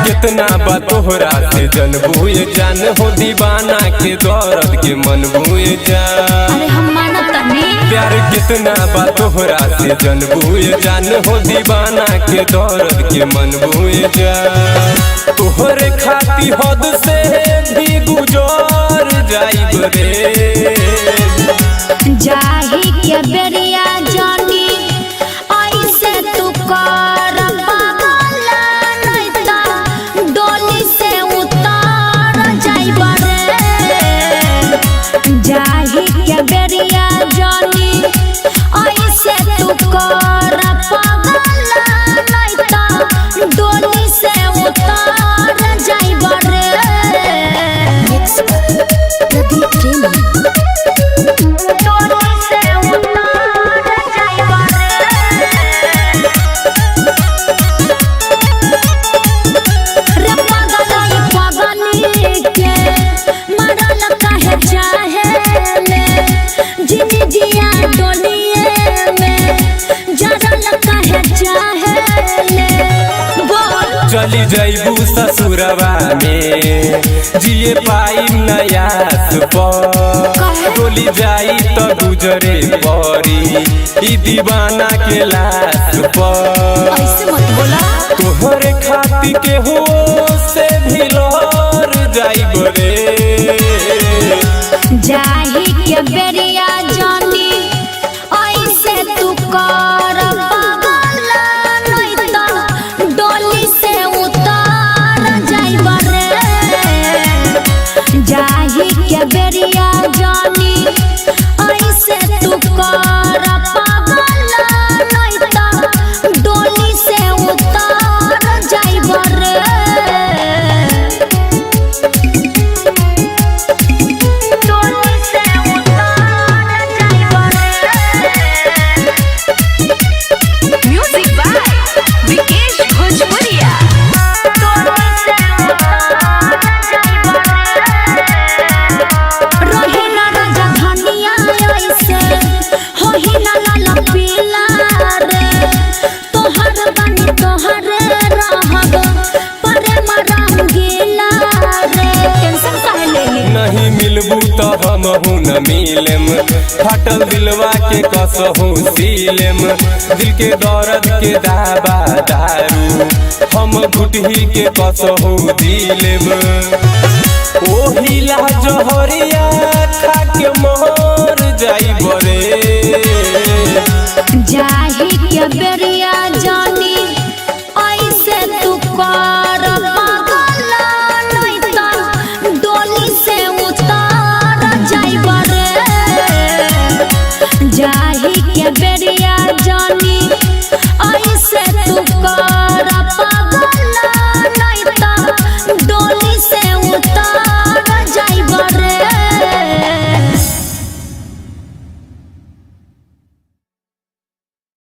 कितना बा तोहरा से जनबुए जान हो दीवाना के दर्द के मनबुए जान। अरे हम मानत नहीं प्यार कितना बा तोहरा से जनबुए जान हो दीवाना के दर्द के मनबुए जान। तोहरे खाती हद से भी गुजर जाइब रे जाही के बेरिया जानी ऐसे तू कर पागला नहीं ता डोली से उतार जाइब रे। जाही के बेरिया जानी ऐसे तू कर पागला नहीं ता डोली से उतार जाइब रे। चली जैबू ससुरवा में जिए पाई नयास पर डोली जाई तो गुजरे परी ई दीवाना के लाश पर। ऐसे मत बोला तोहरे खाती के हो से भी लहर जाइब रे। जाही के बेरिया जानी ऐसे तू कर पागला नहीं ता डोली से उतार जाइब रे। जाही के बेरिया जानी ऐसे तू कर पागला नहीं ता डोली से उतार जाइब रे। नहीं मिलबू तो हम न मिलेम फटल दिलवा के कसहू सीलेम। दिल के दर्द के दावा दारू हम घुटही के कसहू दिलेम। ओहिला जहरिया